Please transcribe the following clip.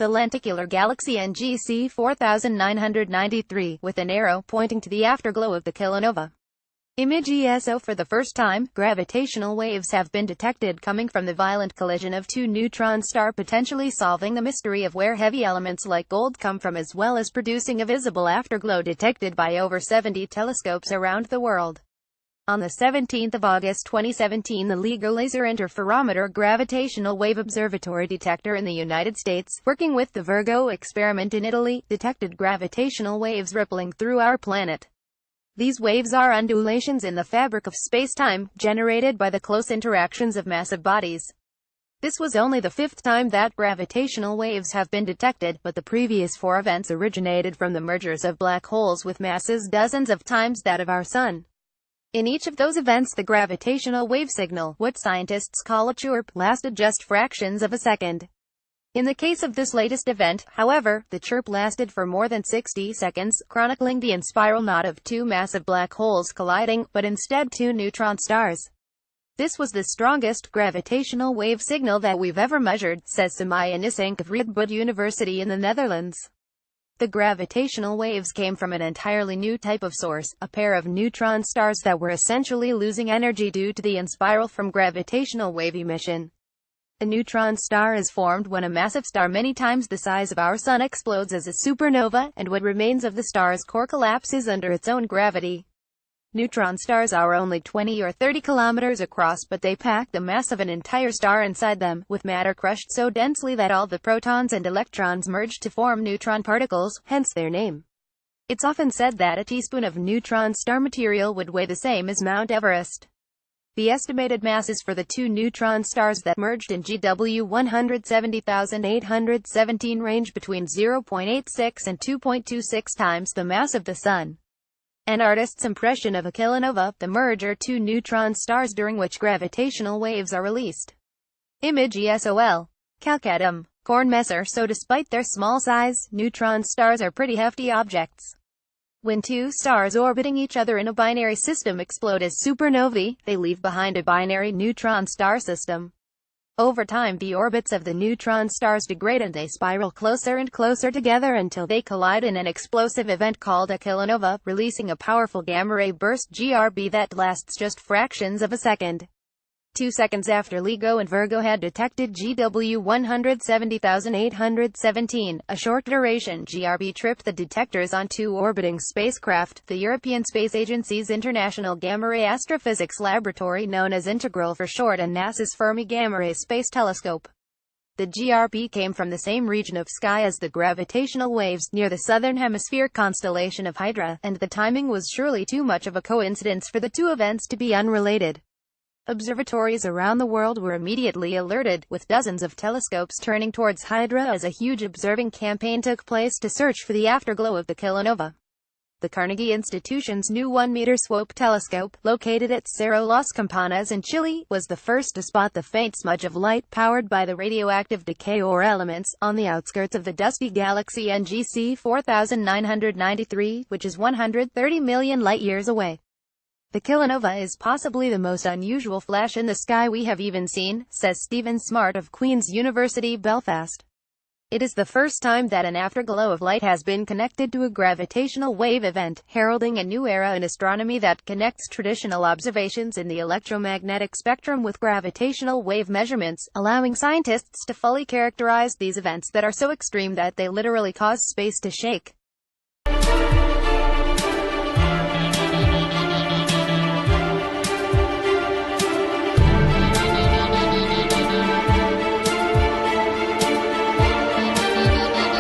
the lenticular galaxy NGC 4993, with an arrow pointing to the afterglow of the kilonova. Image ESO. For the first time, gravitational waves have been detected coming from the violent collision of two neutron stars, potentially solving the mystery of where heavy elements like gold come from, as well as producing a visible afterglow detected by over 70 telescopes around the world. On the 17th of August 2017, the LIGO Laser Interferometer Gravitational Wave Observatory Detector in the United States, working with the Virgo experiment in Italy, detected gravitational waves rippling through our planet. These waves are undulations in the fabric of space-time, generated by the close interactions of massive bodies. This was only the fifth time that gravitational waves have been detected, but the previous four events originated from the mergers of black holes with masses dozens of times that of our Sun. In each of those events, the gravitational wave signal, what scientists call a chirp, lasted just fractions of a second. In the case of this latest event, however, the chirp lasted for more than 60 seconds, chronicling the in-spiral not of two massive black holes colliding, but instead two neutron stars. This was the strongest gravitational wave signal that we've ever measured, says Samaya Nisink of Radboud University in the Netherlands. The gravitational waves came from an entirely new type of source, a pair of neutron stars that were essentially losing energy due to the in-spiral from gravitational wave emission. A neutron star is formed when a massive star many times the size of our Sun explodes as a supernova, and what remains of the star's core collapses under its own gravity. Neutron stars are only 20 or 30 kilometers across, but they pack the mass of an entire star inside them, with matter crushed so densely that all the protons and electrons merge to form neutron particles, hence their name. It's often said that a teaspoon of neutron star material would weigh the same as Mount Everest. The estimated masses for the two neutron stars that merged in GW 170,817 range between 0.86 and 2.26 times the mass of the Sun. An artist's impression of a kilonova, the merger two neutron stars during which gravitational waves are released. Image ESOL. Calcatum. Kornmesser. So despite their small size, neutron stars are pretty hefty objects. When two stars orbiting each other in a binary system explode as supernovae, they leave behind a binary neutron star system. Over time, the orbits of the neutron stars degrade and they spiral closer and closer together until they collide in an explosive event called a kilonova, releasing a powerful gamma-ray burst (GRB) that lasts just fractions of a second. 2 seconds after LIGO and Virgo had detected GW 170,817, a short-duration GRB tripped the detectors on two orbiting spacecraft, the European Space Agency's International Gamma-Ray Astrophysics Laboratory, known as Integral for short, and NASA's Fermi Gamma-Ray Space Telescope. The GRB came from the same region of sky as the gravitational waves, near the southern hemisphere constellation of Hydra, and the timing was surely too much of a coincidence for the two events to be unrelated. Observatories around the world were immediately alerted, with dozens of telescopes turning towards Hydra as a huge observing campaign took place to search for the afterglow of the kilonova. The Carnegie Institution's new 1-meter swope telescope, located at Cerro Las Campanas in Chile, was the first to spot the faint smudge of light powered by the radioactive decay or elements, on the outskirts of the dusty galaxy NGC 4993, which is 130 million light-years away. The kilonova is possibly the most unusual flash in the sky we have even seen, says Stephen Smart of Queen's University, Belfast. It is the first time that an afterglow of light has been connected to a gravitational wave event, heralding a new era in astronomy that connects traditional observations in the electromagnetic spectrum with gravitational wave measurements, allowing scientists to fully characterize these events that are so extreme that they literally cause space to shake.